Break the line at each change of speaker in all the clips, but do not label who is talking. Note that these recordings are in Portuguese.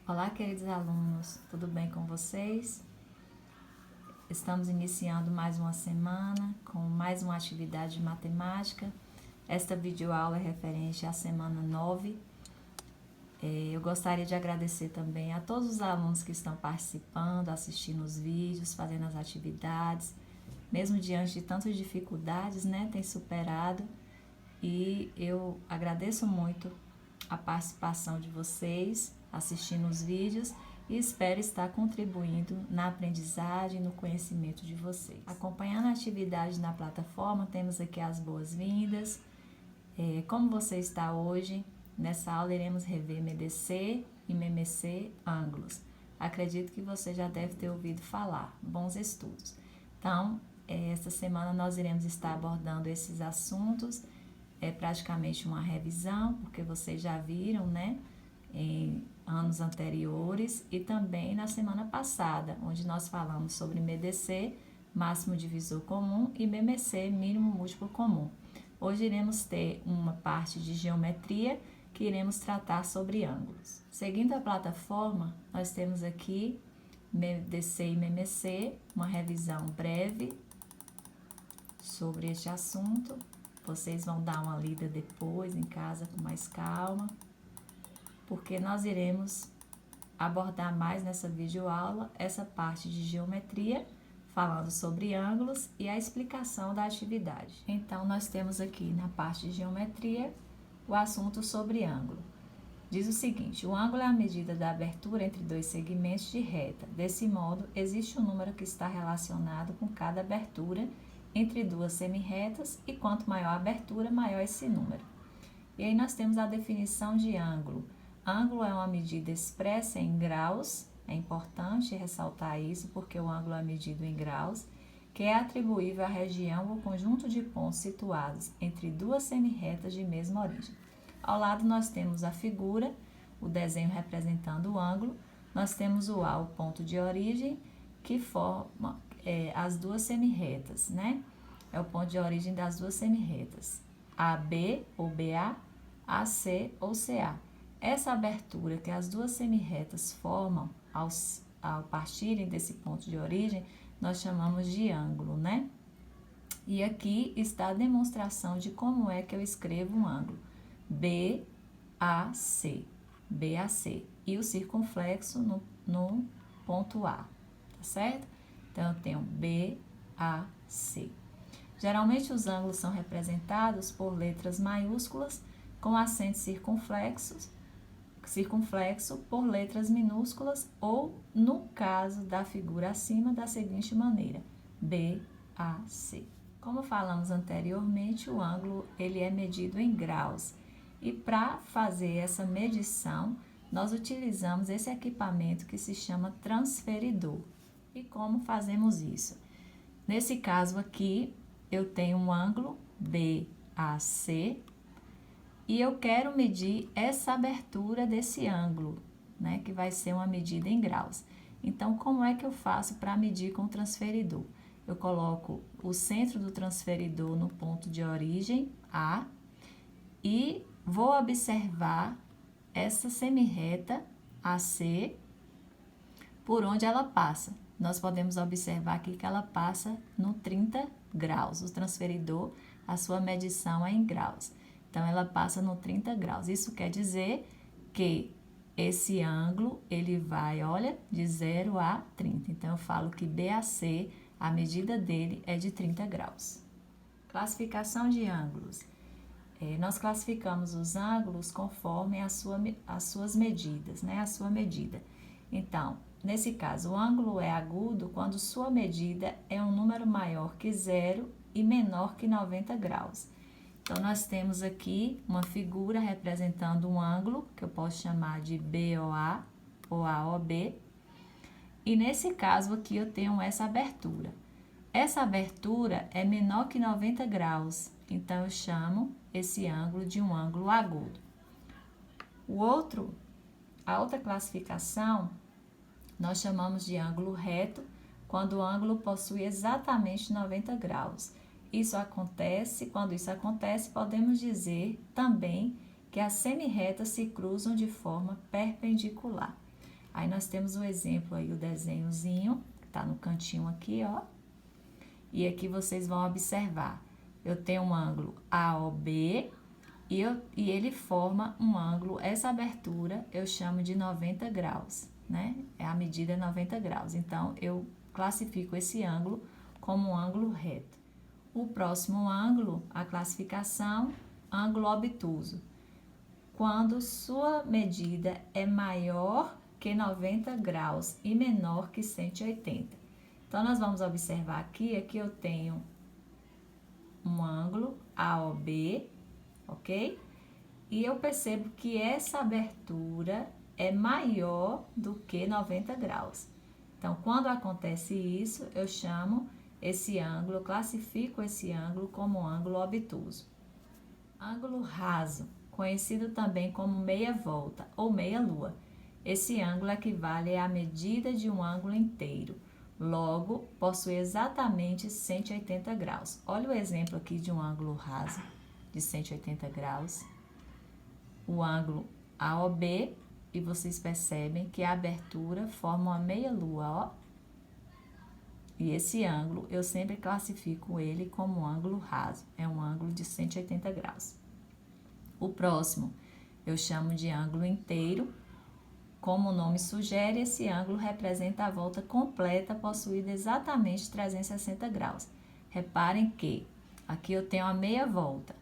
Olá, queridos alunos, tudo bem com vocês? Estamos iniciando mais uma semana com mais uma atividade de matemática. Esta videoaula é referente à semana 9. Eu gostaria de agradecer também a todos os alunos que estão participando, assistindo os vídeos, fazendo as atividades, mesmo diante de tantas dificuldades, né, tem superado. E eu agradeço muito a participação de vocês assistindo os vídeos e espero estar contribuindo na aprendizagem e no conhecimento de vocês. Acompanhando a atividade na plataforma, temos aqui as boas-vindas. Como você está hoje? Nessa aula iremos rever MEDC e MEMC ângulos. Acredito que você já deve ter ouvido falar. Bons estudos. Então, esta semana nós iremos estar abordando esses assuntos. É praticamente uma revisão, porque vocês já viram, né, em anos anteriores e também na semana passada, onde nós falamos sobre MEDC, máximo divisor comum, e MEMC, mínimo múltiplo comum. Hoje iremos ter uma parte de geometria que iremos tratar sobre ângulos. Seguindo a plataforma, nós temos aqui MEDC e MEMC, uma revisão breve sobre este assunto. Vocês vão dar uma lida depois em casa com mais calma, porque nós iremos abordar mais nessa videoaula essa parte de geometria, falando sobre ângulos e a explicação da atividade. Então, nós temos aqui na parte de geometria o assunto sobre ângulo. Diz o seguinte: o ângulo é a medida da abertura entre dois segmentos de reta. Desse modo, existe um número que está relacionado com cada abertura entre duas semirretas, e quanto maior a abertura, maior esse número. E aí nós temos a definição de ângulo. Ângulo é uma medida expressa em graus, é importante ressaltar isso, porque o ângulo é medido em graus, que é atribuível à região ou conjunto de pontos situados entre duas semirretas de mesma origem. Ao lado nós temos a figura, o desenho representando o ângulo, nós temos o A, o ponto de origem, que forma as duas semirretas, né? É o ponto de origem das duas semirretas, AB ou BA, AC ou CA. Essa abertura que as duas semirretas formam ao partirem desse ponto de origem, nós chamamos de ângulo, né? E aqui está a demonstração de como é que eu escrevo um ângulo. BAC, BAC. E o circunflexo no ponto A, tá certo? Então, eu tenho BAC. Geralmente, os ângulos são representados por letras maiúsculas com acento circunflexo por letras minúsculas ou, no caso da figura acima, da seguinte maneira: BAC. Como falamos anteriormente, o ângulo ele é medido em graus. E para fazer essa medição, nós utilizamos esse equipamento que se chama transferidor. E como fazemos isso? Nesse caso aqui, eu tenho um ângulo BAC e eu quero medir essa abertura desse ângulo, né, que vai ser uma medida em graus. Então, como é que eu faço para medir com o transferidor? Eu coloco o centro do transferidor no ponto de origem, A, e vou observar essa semirreta AC por onde ela passa. Nós podemos observar aqui que ela passa no 30 graus. O transferidor, a sua medição é em graus. Então, ela passa no 30 graus. Isso quer dizer que esse ângulo, ele vai, olha, de 0 a 30. Então, eu falo que BAC, a medida dele é de 30 graus. Classificação de ângulos. Nós classificamos os ângulos conforme as suas medidas, né? A sua medida. Então, nesse caso, o ângulo é agudo quando sua medida é um número maior que 0 e menor que 90 graus. Então, nós temos aqui uma figura representando um ângulo, que eu posso chamar de BOA ou AOB. E nesse caso aqui, eu tenho essa abertura. Essa abertura é menor que 90 graus, então eu chamo esse ângulo de um ângulo agudo. A outra classificação, nós chamamos de ângulo reto, quando o ângulo possui exatamente 90 graus. Quando isso acontece, podemos dizer também que as semirretas se cruzam de forma perpendicular. Aí nós temos o exemplo aí, o desenhozinho, que tá no cantinho aqui, ó. E aqui vocês vão observar, eu tenho um ângulo AOB e ele forma um ângulo, essa abertura eu chamo de 90 graus, né? A medida é 90 graus, então eu classifico esse ângulo como um ângulo reto. O próximo ângulo, a classificação, ângulo obtuso. Quando sua medida é maior que 90 graus e menor que 180. Então, nós vamos observar aqui eu tenho um ângulo AOB, ok? E eu percebo que essa abertura é maior do que 90 graus. Então, quando acontece isso, eu chamo esse ângulo, classifico esse ângulo como ângulo obtuso. Ângulo raso, conhecido também como meia volta ou meia lua. Esse ângulo equivale à medida de um ângulo inteiro. Logo, possui exatamente 180 graus. Olha o exemplo aqui de um ângulo raso de 180 graus. O ângulo AOB, e vocês percebem que a abertura forma uma meia-lua, ó. E esse ângulo, eu sempre classifico ele como um ângulo raso. É um ângulo de 180 graus. O próximo, eu chamo de ângulo inteiro. Como o nome sugere, esse ângulo representa a volta completa possuída exatamente 360 graus. Reparem que aqui eu tenho a meia volta,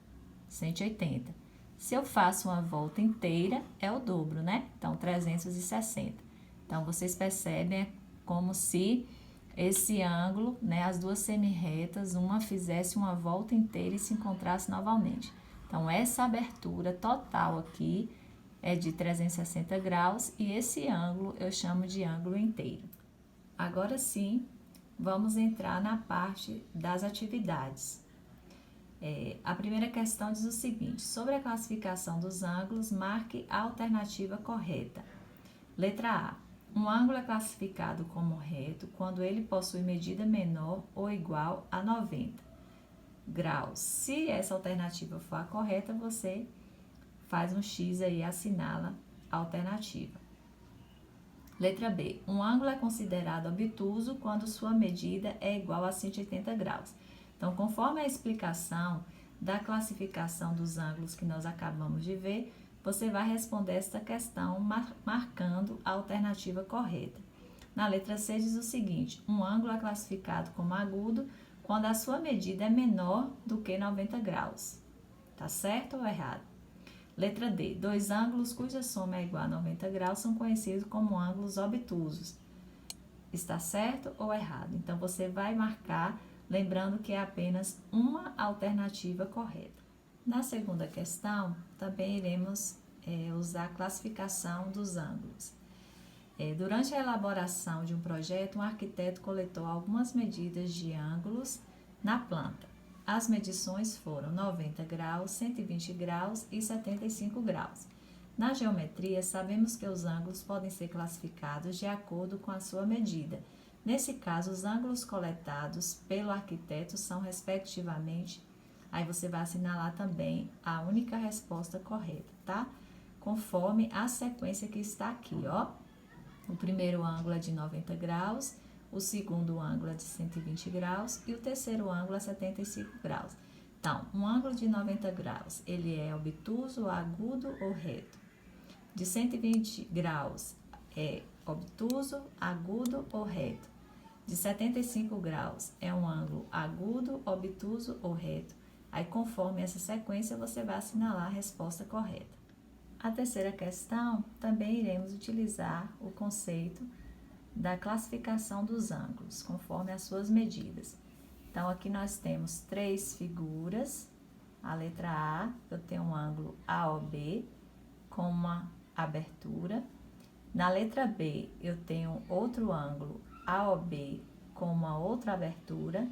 180. Se eu faço uma volta inteira, é o dobro, né? Então, 360. Então, vocês percebem, é como se esse ângulo, né, as duas semirretas, uma fizesse uma volta inteira e se encontrasse novamente. Então, essa abertura total aqui é de 360 graus e esse ângulo eu chamo de ângulo inteiro. Agora sim, vamos entrar na parte das atividades. A primeira questão diz o seguinte: sobre a classificação dos ângulos, marque a alternativa correta. Letra A. Um ângulo é classificado como reto quando ele possui medida menor ou igual a 90 graus. Se essa alternativa for a correta, você faz um X aí e assinala a alternativa. Letra B. Um ângulo é considerado obtuso quando sua medida é igual a 180 graus. Então, conforme a explicação da classificação dos ângulos que nós acabamos de ver, você vai responder esta questão marcando a alternativa correta. Na letra C diz o seguinte: um ângulo é classificado como agudo quando a sua medida é menor do que 90 graus. Tá certo ou errado? Letra D. Dois ângulos cuja soma é igual a 90 graus são conhecidos como ângulos obtusos. Está certo ou errado? Então, você vai marcar, lembrando que é apenas uma alternativa correta. Na segunda questão, também iremos usar a classificação dos ângulos. Durante a elaboração de um projeto, um arquiteto coletou algumas medidas de ângulos na planta. As medições foram 90 graus, 120 graus e 75 graus. Na geometria, sabemos que os ângulos podem ser classificados de acordo com a sua medida. Nesse caso, os ângulos coletados pelo arquiteto são, respectivamente, aí você vai assinalar também a única resposta correta, tá? Conforme a sequência que está aqui, ó. O primeiro ângulo é de 90 graus, o segundo ângulo é de 120 graus e o terceiro ângulo é 75 graus. Então, um ângulo de 90 graus, ele é obtuso, agudo ou reto? De 120 graus é obtuso, agudo ou reto? De 75 graus é um ângulo agudo, obtuso ou reto? Aí, conforme essa sequência, você vai assinalar a resposta correta. A terceira questão, também iremos utilizar o conceito da classificação dos ângulos, conforme as suas medidas. Então, aqui nós temos três figuras. A letra A, eu tenho um ângulo AOB com uma abertura. Na letra B, eu tenho outro ângulo AOB com uma outra abertura.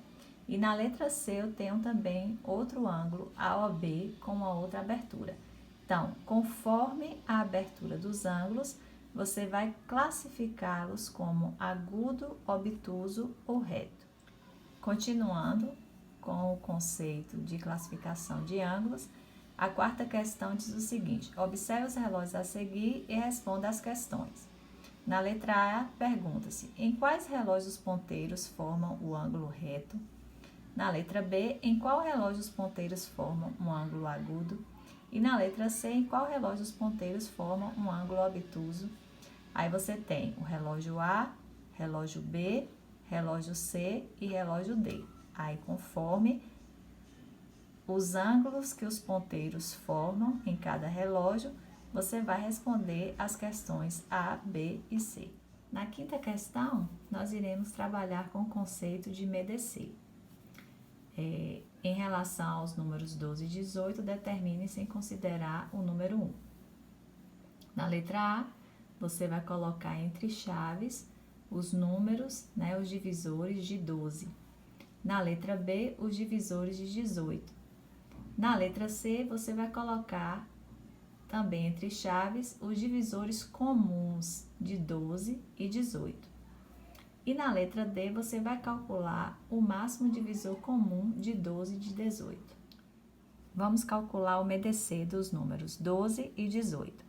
E na letra C, eu tenho também outro ângulo AOB com uma outra abertura. Então, conforme a abertura dos ângulos, você vai classificá-los como agudo, obtuso ou reto. Continuando com o conceito de classificação de ângulos, a quarta questão diz o seguinte: observe os relógios a seguir e responda as questões. Na letra A, pergunta-se: em quais relógios ponteiros formam o ângulo reto? Na letra B, em qual relógio os ponteiros formam um ângulo agudo? E na letra C, em qual relógio os ponteiros formam um ângulo obtuso? Aí você tem o relógio A, relógio B, relógio C e relógio D. Aí, conforme os ângulos que os ponteiros formam em cada relógio, você vai responder as questões A, B e C. Na quinta questão, nós iremos trabalhar com o conceito de medecer. Em relação aos números 12 e 18, determine sem considerar o número 1. Na letra A, você vai colocar entre chaves os números, os divisores de 12. Na letra B, os divisores de 18. Na letra C, você vai colocar também entre chaves os divisores comuns de 12 e 18. E na letra D, você vai calcular o máximo divisor comum de 12 e de 18. Vamos calcular o medecer dos números 12 e 18.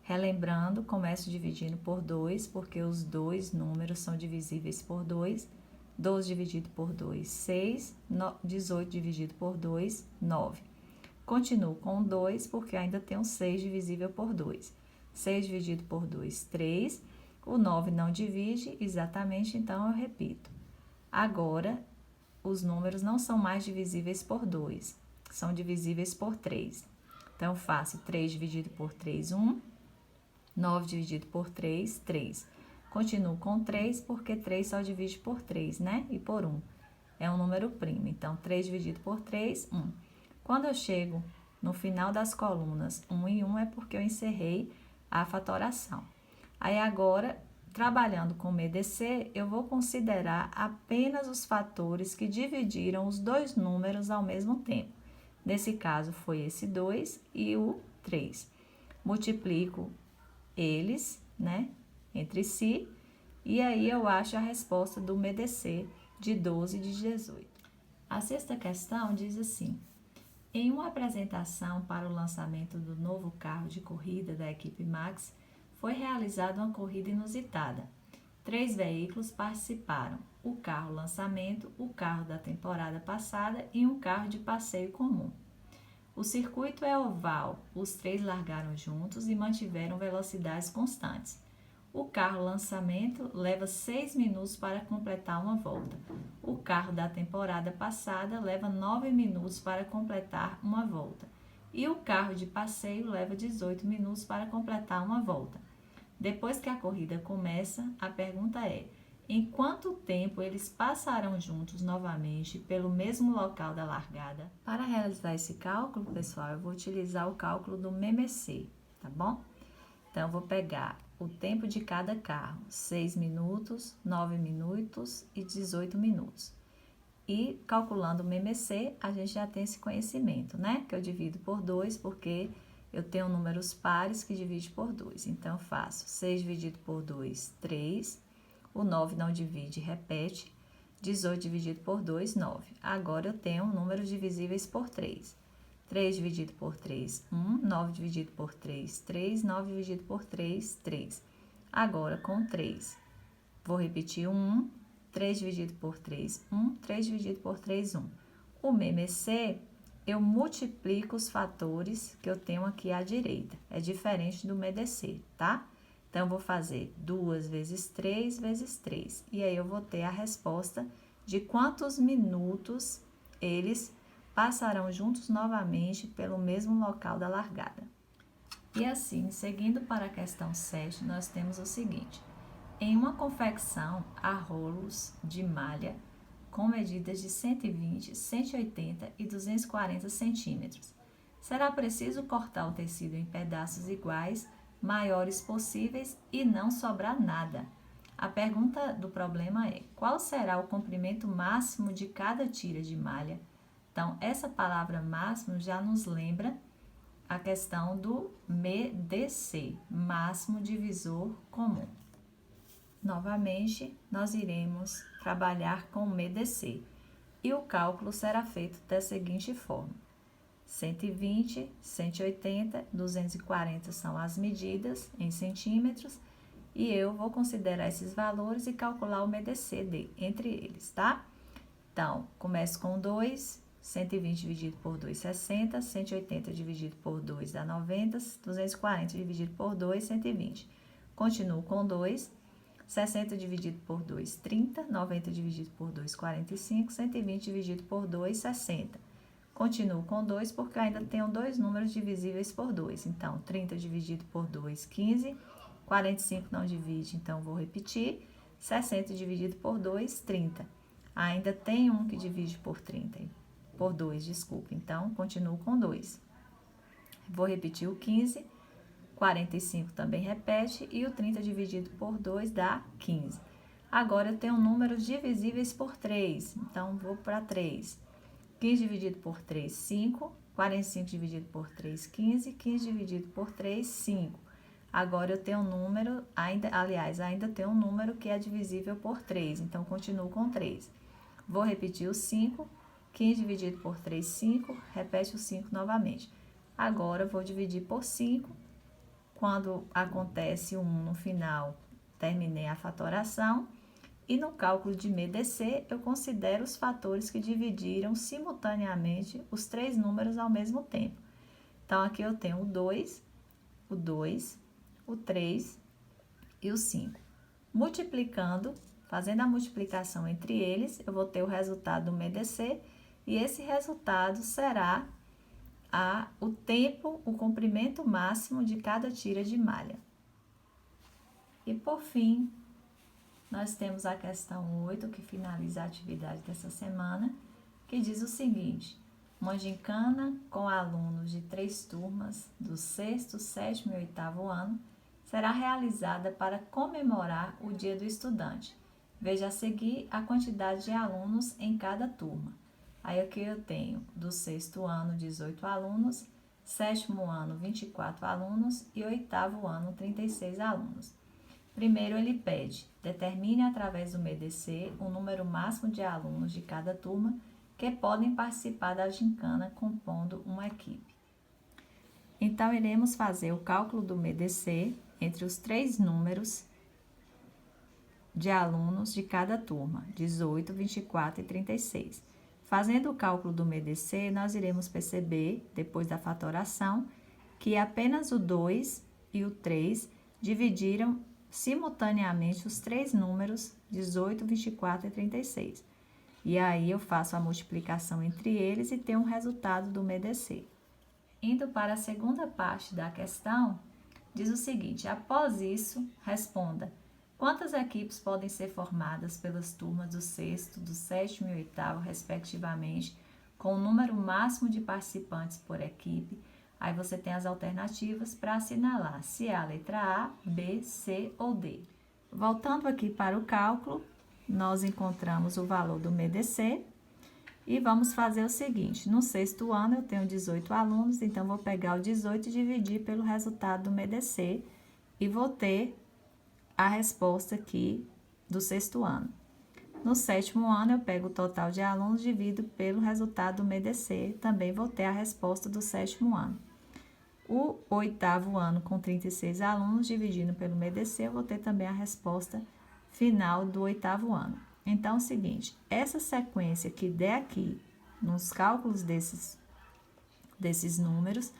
Relembrando, começo dividindo por 2, porque os dois números são divisíveis por 2. 12 dividido por 2, 6. 18 dividido por 2, 9. Continuo com 2, porque ainda tem um 6 divisível por 2. 6 dividido por 2, 3. O 9 não divide, exatamente, então eu repito. Agora, os números não são mais divisíveis por 2, são divisíveis por 3. Então, eu faço 3 dividido por 3, 1. 9 dividido por 3, 3. Continuo com 3, porque 3 só divide por 3, E por 1. É um número primo. Então, 3 dividido por 3, 1. Quando eu chego no final das colunas 1 e 1, é porque eu encerrei a fatoração. Aí, agora, trabalhando com medecer, eu vou considerar apenas os fatores que dividiram os dois números ao mesmo tempo. Nesse caso, foi esse 2 e o 3. Multiplico eles, entre si, e aí eu acho a resposta do medecer de 12 e de 18. A sexta questão diz assim: em uma apresentação para o lançamento do novo carro de corrida da equipe Max, foi realizada uma corrida inusitada. 3 veículos participaram: o carro lançamento, o carro da temporada passada e um carro de passeio comum. O circuito é oval, os 3 largaram juntos e mantiveram velocidades constantes. O carro lançamento leva 6 minutos para completar uma volta. O carro da temporada passada leva 9 minutos para completar uma volta. E o carro de passeio leva 18 minutos para completar uma volta. Depois que a corrida começa, a pergunta é: em quanto tempo eles passarão juntos novamente pelo mesmo local da largada? Para realizar esse cálculo, pessoal, eu vou utilizar o cálculo do MEMEC, tá bom? Então, eu vou pegar o tempo de cada carro, 6 minutos, 9 minutos e 18 minutos. E calculando o MEMEC, a gente já tem esse conhecimento, Que eu divido por 2, porque eu tenho números pares que divide por 2. Então, eu faço 6 dividido por 2, 3. O 9 não divide, repete. 18 dividido por 2, 9. Agora, eu tenho números divisíveis por 3. 3 dividido por 3, 1. 9 dividido por 3, 3. 9 dividido por 3, 3. Agora, com 3, vou repetir o 1. 3 dividido por 3, 1. 3 dividido por 3, 1. O MEMEC, eu multiplico os fatores que eu tenho aqui à direita. É diferente do medecer, tá? Então, eu vou fazer 2 vezes 3 vezes 3. E aí, eu vou ter a resposta de quantos minutos eles passarão juntos novamente pelo mesmo local da largada. E assim, seguindo para a questão 7, nós temos o seguinte: em uma confecção há rolos de malha com medidas de 120, 180 e 240 centímetros. Será preciso cortar o tecido em pedaços iguais, maiores possíveis e não sobrar nada. A pergunta do problema é: qual será o comprimento máximo de cada tira de malha? Então, essa palavra máximo já nos lembra a questão do MEDC, máximo divisor comum. Novamente, nós iremos trabalhar com o MEDC e o cálculo será feito da seguinte forma: 120, 180, 240 são as medidas em centímetros e eu vou considerar esses valores e calcular o MEDC entre eles, tá? Então, começo com 2, 120 dividido por 2, 60, 180 dividido por 2 dá 90, 240 dividido por 2, 120. Continuo com 2, 60 dividido por 2, 30, 90 dividido por 2, 45, 120 dividido por 2, 60. Continuo com 2 porque ainda tenho dois números divisíveis por 2. Então, 30 dividido por 2, 15. 45 não divide, então vou repetir. 60 dividido por 2, 30. Ainda tem um que divide por 30. Por 2, desculpa. Então, continuo com 2. Vou repetir o 15. 45 também repete. E o 30 dividido por 2 dá 15. Agora, eu tenho números divisíveis por 3. Então, vou para 3. 15 dividido por 3, 5. 45 dividido por 3, 15. 15 dividido por 3, 5. Agora, eu tenho um número, ainda tenho um número que é divisível por 3. Então, continuo com 3. Vou repetir o 5. 15 dividido por 3, 5. Repete o 5 novamente. Agora, vou dividir por 5. Quando acontece o 1 no final, terminei a fatoração. E no cálculo de MEDC, eu considero os fatores que dividiram simultaneamente os três números ao mesmo tempo. Então, aqui eu tenho o 2, o 3 e o 5. Multiplicando, fazendo a multiplicação entre eles, eu vou ter o resultado do MEDC e esse resultado será o tempo, o comprimento máximo de cada tira de malha. E por fim, nós temos a questão 8, que finaliza a atividade dessa semana, que diz o seguinte: uma gincana com alunos de 3 turmas do 6º, 7º e 8º ano será realizada para comemorar o Dia do Estudante. Veja a seguir a quantidade de alunos em cada turma. Aí aqui eu tenho do 6º ano 18 alunos, 7º ano 24 alunos e 8º ano 36 alunos. Primeiro, ele pede, determine através do MEDC o número máximo de alunos de cada turma que podem participar da gincana compondo uma equipe. Então, iremos fazer o cálculo do MEDC entre os três números de alunos de cada turma, 18, 24 e 36. Fazendo o cálculo do MEDC, nós iremos perceber, depois da fatoração, que apenas o 2 e o 3 dividiram simultaneamente os três números 18, 24 e 36. E aí eu faço a multiplicação entre eles e tenho um resultado do MEDC. Indo para a segunda parte da questão, diz o seguinte: após isso, responda: quantas equipes podem ser formadas pelas turmas do 6º, do 7º e 8º, respectivamente, com o número máximo de participantes por equipe? Aí você tem as alternativas para assinalar se é a letra A, B, C ou D. Voltando aqui para o cálculo, nós encontramos o valor do MEDC e vamos fazer o seguinte: no 6º ano eu tenho 18 alunos, então vou pegar o 18 e dividir pelo resultado do MEDC e vou ter a resposta aqui do 6º ano. No 7º ano eu pego o total de alunos, divido pelo resultado do MEDC, também vou ter a resposta do 7º ano. O 8º ano, com 36 alunos, dividindo pelo MEDC, eu vou ter também a resposta final do 8º ano. Então, é o seguinte: essa sequência que der aqui, nos cálculos desses números,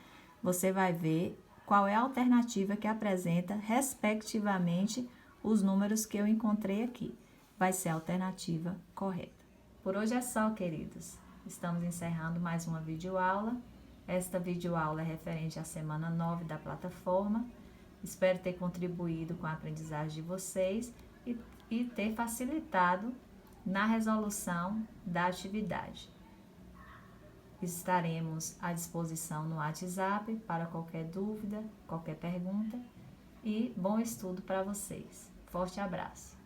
você vai ver qual é a alternativa que apresenta, respectivamente, os números que eu encontrei aqui. Vai ser a alternativa correta. Por hoje é só, queridos. Estamos encerrando mais uma videoaula. Esta videoaula é referente à semana 9 da plataforma. Espero ter contribuído com a aprendizagem de vocês e ter facilitado na resolução da atividade. Estaremos à disposição no WhatsApp para qualquer dúvida, qualquer pergunta e bom estudo para vocês. Forte abraço!